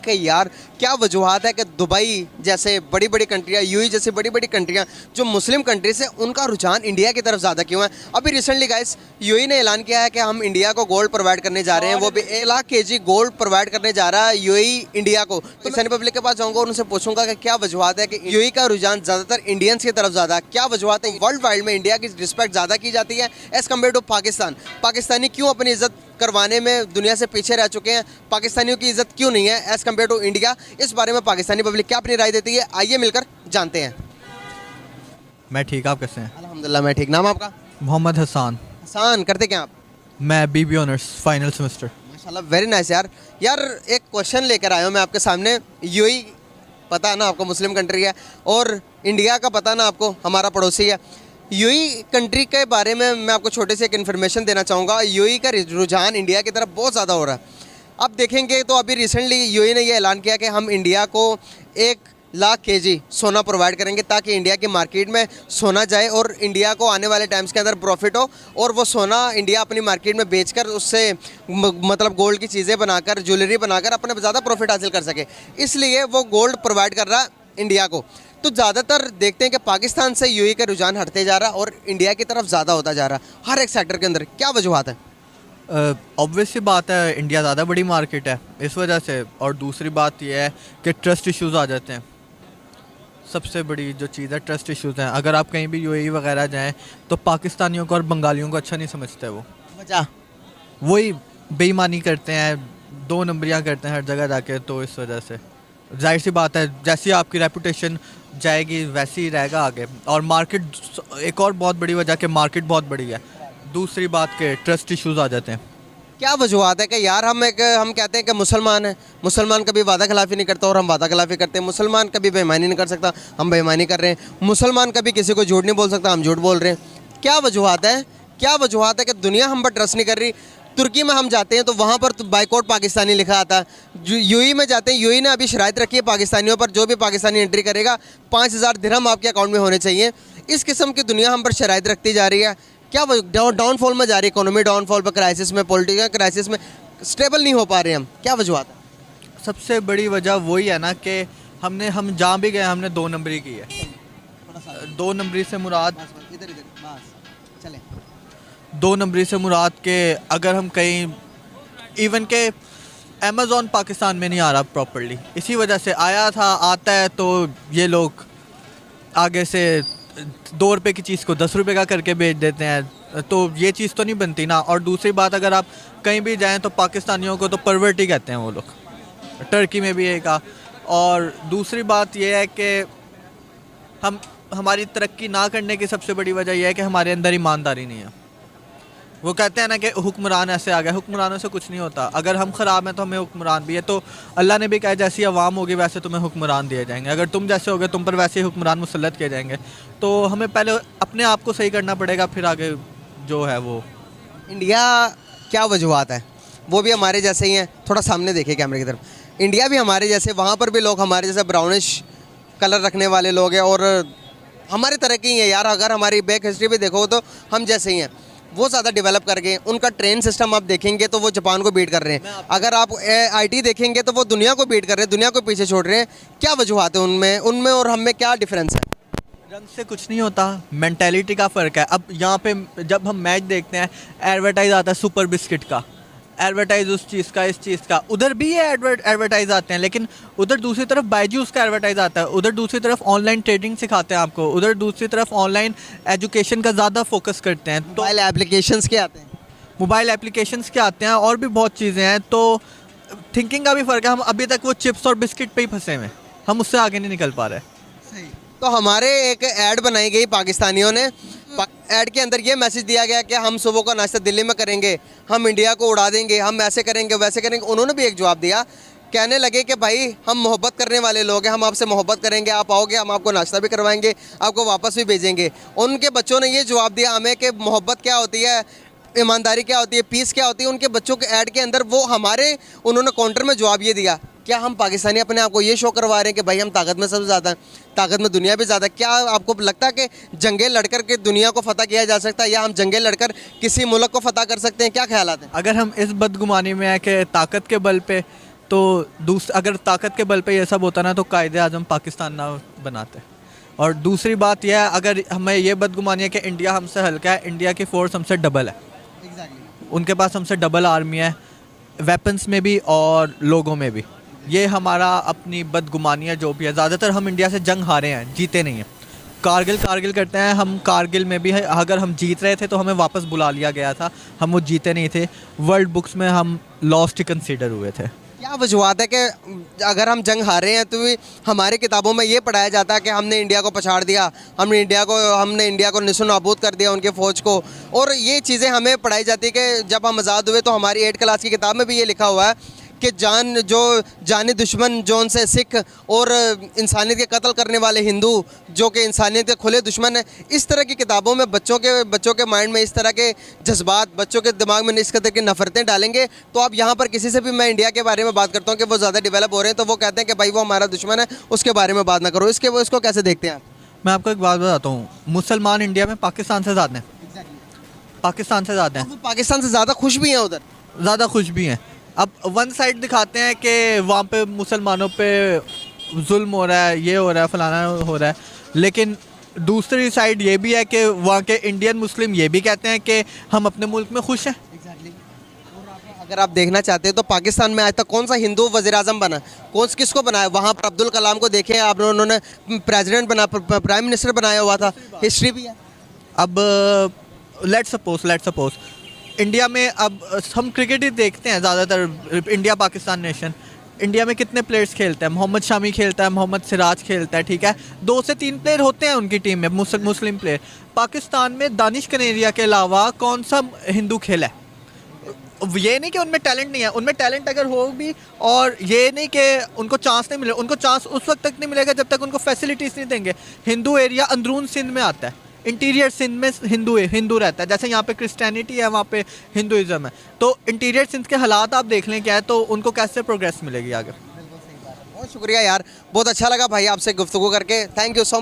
कि यार क्या वजूहत है कि दुबई जैसे बड़ी बड़ी कंट्रियाँ, यूएई जैसी बड़ी बड़ी कंट्रियाँ जो मुस्लिम कंट्रीज है, उनका रुझान इंडिया की तरफ ज़्यादा क्यों है। अभी रिसेंटली गाइस यूएई ने ऐलान किया है कि हम इंडिया को गोल्ड प्रोवाइड करने जा रहे हैं, वो भी 1 लाख केजी गोल्ड प्रोवाइड करने जा रहा है यूएई इंडिया को। तो मैं पब्लिक के पास जाऊँगा और उनसे पूछूंगा कि क्या वजूहत है कि यूएई का रुझान ज़्यादातर इंडियंस की तरफ ज़्यादा, क्या वजूहत है वर्ल्ड वाइड में इंडिया की रिस्पेक्ट ज़्यादा की जाती है as compare to Pakistan. Pakistani क्यों अपनी इज्जत करवाने में दुनिया से पीछे रह चुके हैं, पाकिस्तानियों की इज्जत क्यों नहीं है एज़ कम्पेयर टू इंडिया। इस बारे में पाकिस्तानी पब्लिक क्या अपनी राय देती है, आइए मिलकर जानते हैं। मैं ठीक, आप कैसे हैं? अल्हम्दुलिल्लाह मैं ठीक। नाम आपका? मोहम्मद हसान। हसान, करते क्या आप? मैं बीबी ऑनर्स फाइनल सेमेस्टर। माशाल्लाह, वेरी नाइस यार। यार एक क्वेश्चन लेकर आया हूँ मैं आपके सामने। यूएई पता है ना आपको, मुस्लिम कंट्री है, और इंडिया का पता ना आपको, हमारा पड़ोसी है। यूएई कंट्री के बारे में मैं आपको छोटे से एक इन्फॉर्मेशन देना चाहूँगा। यूएई का रुझान इंडिया की तरफ बहुत ज़्यादा हो रहा है। आप देखेंगे तो अभी रिसेंटली यूएई ने ये ऐलान किया कि हम इंडिया को 1 लाख केजी सोना प्रोवाइड करेंगे ताकि इंडिया की मार्केट में सोना जाए और इंडिया को आने वाले टाइम्स के अंदर प्रॉफिट हो, और वो सोना इंडिया अपनी मार्केट में बेचकर उससे मतलब गोल्ड की चीज़ें बनाकर, ज्वेलरी बनाकर अपने ज़्यादा प्रॉफिट हासिल कर सके। इसलिए वो गोल्ड प्रोवाइड कर रहा है इंडिया को। तो ज़्यादातर देखते हैं कि पाकिस्तान से यूएई का रुझान हटते जा रहा है और इंडिया की तरफ ज़्यादा होता जा रहा है हर एक सेक्टर के अंदर। क्या वजूहत है? ऑब्वियस सी बात है, इंडिया ज़्यादा बड़ी मार्केट है इस वजह से, और दूसरी बात यह है कि ट्रस्ट इश्यूज़ आ जाते हैं। सबसे बड़ी जो चीज़ है ट्रस्ट इश्यूज़ हैं। अगर आप कहीं भी यूएई वगैरह जाएं तो पाकिस्तानियों को और बंगालियों को अच्छा नहीं समझते। वो वजह वही बेईमानी करते हैं, 2 नंबरियाँ करते हैं हर जगह जाके। तो इस वजह से जाहिर सी बात है, जैसी आपकी रेपुटेशन जाएगी वैसे ही रहेगा आगे। और मार्केट, एक और बहुत बड़ी वजह कि मार्केट बहुत बड़ी है। दूसरी बात के ट्रस्ट इश्यूज आ जाते हैं। क्या वजूहत है कि यार हम कहते हैं कि मुसलमान हैं, मुसलमान कभी वादा खिलाफ़ी नहीं करता और हम वादा खिलाफ़ी करते हैं। मुसलमान कभी बेईमानी नहीं कर सकता, हम बेईमानी कर रहे हैं। मुसलमान कभी किसी को झूठ नहीं बोल सकता, हम झूठ बोल रहे हैं। क्या वजूहत है? क्या वजूहत है कि दुनिया हम पर ट्रस्ट नहीं कर रही? तुर्की में हम जाते हैं तो वहाँ पर तो बाइकआउट पाकिस्तानी लिखा आता है। यूएई में जाते हैं, यूएई ने अभी शराइत रखी है पाकिस्तानियों पर, जो भी पाकिस्तानी एंट्री करेगा 5000 दिरहम आपके अकाउंट में होने चाहिए। इस किस्म की दुनिया हम पर शराइत रखती जा रही है। क्या डाउनफॉल में जा रही है इकोनॉमी, डाउनफॉल पर, क्राइसिस में, पॉलिटिकल क्राइसिस में स्टेबल नहीं हो पा रहे हम। क्या वजूहत है? सबसे बड़ी वजह वही है ना कि हम जहाँ भी गए हमने 2 नंबरी की है। 2 नंबरी से मुराद, चले 2 नंबरी से मुराद के अगर हम कहीं, इवन के अमेज़ॉन पाकिस्तान में नहीं आ रहा प्रॉपर्ली, इसी वजह से आया था, आता है तो ये लोग आगे से 2 रुपये की चीज़ को 10 रुपये का करके बेच देते हैं। तो ये चीज़ तो नहीं बनती ना। और दूसरी बात, अगर आप कहीं भी जाएं तो पाकिस्तानियों को तो परवर्टी कहते हैं वो लोग, टर्की में भी यही कहा। और दूसरी बात यह है कि हमारी तरक्की ना करने की सबसे बड़ी वजह यह है कि हमारे अंदर ईमानदारी नहीं है। वो कहते हैं ना कि हुक्मरान ऐसे आ गए, हुक्मरानों से कुछ नहीं होता। अगर हम ख़राब हैं तो हमें हुक्मरान भी है। तो अल्लाह ने भी कहा जैसी अवाम होगी वैसे तुम्हें हुक्मरान दिए जाएंगे, अगर तुम जैसे होगे तुम पर वैसे ही हुक्मरान मुसल्लत किए जाएंगे। तो हमें पहले अपने आप को सही करना पड़ेगा, फिर आगे जो है वो। इंडिया क्या वजूहत है? वो भी हमारे जैसे ही हैं। थोड़ा सामने देखिए कैमरे की तरफ। इंडिया भी हमारे जैसे, वहाँ पर भी लोग हमारे जैसे ब्राउनिश कलर रखने वाले लोग हैं और हमारे तरह के ही हैं यार। अगर हमारी बैक हिस्ट्री भी देखो तो हम जैसे ही हैं। वो ज़्यादा डेवलप कर गए। उनका ट्रेन सिस्टम आप देखेंगे तो वो जापान को बीट कर रहे हैं। अगर आप आईटी देखेंगे तो वो दुनिया को बीट कर रहे हैं, दुनिया को पीछे छोड़ रहे हैं। क्या वजूहत है उनमें और हम में क्या डिफरेंस है? रंग से कुछ नहीं होता, मेंटालिटी का फ़र्क है। अब यहाँ पे जब हम मैच देखते हैं, एडवर्टाइज आता है सुपर बिस्किट का, एडवर्टाइज उस चीज़ का, इस चीज़ का। उधर भी ये एडवर्टाइज आते हैं, लेकिन उधर दूसरी तरफ बायजूस का एडवर्टाइज आता है, उधर दूसरी तरफ ऑनलाइन ट्रेडिंग सिखाते हैं आपको, उधर दूसरी तरफ ऑनलाइन एजुकेशन का ज़्यादा फोकस करते हैं। तो मोबाइल एप्लीकेशंस के आते हैं, मोबाइल एप्लीकेशंस के आते हैं, और भी बहुत चीज़ें हैं। तो थिंकिंग का भी फ़र्क है। हम अभी तक वो चिप्स और बिस्किट पे ही फंसे हुए हैं, हम उससे आगे नहीं निकल पा रहे। तो हमारे एक ऐड बनाई गई पाकिस्तानियों ने। ऐड के अंदर ये मैसेज दिया गया कि हम सुबह का नाश्ता दिल्ली में करेंगे, हम इंडिया को उड़ा देंगे, हम ऐसे करेंगे वैसे करेंगे। उन्होंने भी एक जवाब दिया, कहने लगे कि भाई हम मोहब्बत करने वाले लोग हैं, हम आपसे मोहब्बत करेंगे, आप आओगे हम आपको नाश्ता भी करवाएंगे, आपको वापस भी भेजेंगे। उनके बच्चों ने ये जवाब दिया हमें कि मोहब्बत क्या होती है, ईमानदारी क्या होती है, पीस क्या होती है। उनके बच्चों के ऐड के अंदर वो हमारे, उन्होंने काउंटर में जवाब ये दिया, क्या हम पाकिस्तानी अपने आप को ये शो करवा रहे हैं कि भाई हम ताकत में सबसे ज़्यादा हैं, ताकत में दुनिया भी ज़्यादा। क्या आपको लगता है कि जंगें लड़कर के दुनिया को फ़तह किया जा सकता है, या हम जंगें लड़कर किसी मुल्क को फ़तह कर सकते हैं? क्या ख्याल आते हैं? अगर हम इस बदगुमानी में है कि ताकत के बल पे तो अगर ताकत के बल पे ये सब होता ना तो कायदे आज़म पाकिस्तान ना बनाते। और दूसरी बात यह है, अगर हमें ये बदगुमानी है कि इंडिया हमसे हल्का है, इंडिया की फ़ोर्स हमसे डबल है। उनके पास हमसे डबल आर्मी है, वेपन्स में भी और लोगों में भी। ये हमारा अपनी बदगुमानी है जो भी है। ज़्यादातर हम इंडिया से जंग हारे हैं, जीते नहीं हैं। कारगिल करते हैं हम, कारगिल में भी है, अगर हम जीत रहे थे तो हमें वापस बुला लिया गया था, हम वो जीते नहीं थे। वर्ल्ड बुक्स में हम लॉस्ट ही कंसीडर हुए थे। क्या वजूहत है कि अगर हम जंग हारे हैं तो भी हमारी किताबों में ये पढ़ाया जाता है कि हमने इंडिया को पछाड़ दिया, हमने इंडिया को निस्व नाबूद कर दिया उनके फ़ौज को, और ये चीज़ें हमें पढ़ाई जाती है कि जब हम आज़ाद हुए तो हमारी 8 क्लास की किताब में भी ये लिखा हुआ है कि जानी दुश्मन जो उनसे सिख और इंसानियत के कत्ल करने वाले हिंदू जो कि इंसानियत के खुले दुश्मन है। इस तरह की किताबों में बच्चों के माइंड में इस तरह के जज्बात, बच्चों के दिमाग में इस तरह की नफरतें डालेंगे तो आप यहाँ पर किसी से भी, मैं इंडिया के बारे में बात करता हूँ कि वो ज़्यादा डेवलप हो रहे हैं तो वो कहते हैं कि भाई वो हमारा दुश्मन है, उसके बारे में बात ना करो। इसको कैसे देखते हैं आप? मैं आपको एक बात बताता हूँ, मुसलमान इंडिया में पाकिस्तान से ज़्यादा हैं। पाकिस्तान से ज़्यादा हैं। वो पाकिस्तान से ज़्यादा खुश भी हैं उधर, ज़्यादा खुश भी हैं। अब वन साइड दिखाते हैं कि वहाँ पे मुसलमानों पे जुल्म हो रहा है, ये हो रहा है, फलाना हो रहा है, लेकिन दूसरी साइड ये भी है कि वहाँ के इंडियन मुस्लिम ये भी कहते हैं कि हम अपने मुल्क में खुश हैं। अगर आप देखना चाहते हैं तो पाकिस्तान में आज तक कौन सा हिंदू वज़ीर आज़म बना, किसको बनाया? वहाँ पर अब्दुल कलाम को देखें आप, उन्होंने प्रेसिडेंट बना, प्राइम मिनिस्टर बनाया हुआ था, हिस्ट्री भी है। अब लेट्स सपोज इंडिया में, अब हम क्रिकेट ही देखते हैं ज़्यादातर, इंडिया पाकिस्तान नेशन। इंडिया में कितने प्लेयर्स खेलते हैं? मोहम्मद शामी खेलता है, मोहम्मद सिराज खेलता है, ठीक है, 2 से 3 प्लेयर होते हैं उनकी टीम में मुस्लिम प्लेयर। पाकिस्तान में दानिश कनेरिया के अलावा कौन सा हिंदू खेला है? ये नहीं कि उनमें टैलेंट नहीं है, उनमें टैलेंट अगर हो भी, और ये नहीं कि उनको चांस नहीं मिले, उनको चांस उस वक्त तक नहीं मिलेगा जब तक उनको फैसिलिटीज़ नहीं देंगे। हिंदू एरिया अंदरून सिंध में आता है, इंटीरियर सिंध में हिंदू रहता है, जैसे यहाँ पे क्रिश्चियनिटी है वहाँ पे हिंदुइज्म है। तो इंटीरियर सिंध के हालात आप देख लें क्या है, तो उनको कैसे प्रोग्रेस मिलेगी आगे। बहुत शुक्रिया यार, बहुत अच्छा लगा भाई आपसे गुफ्तगू करके, थैंक यू सो मच।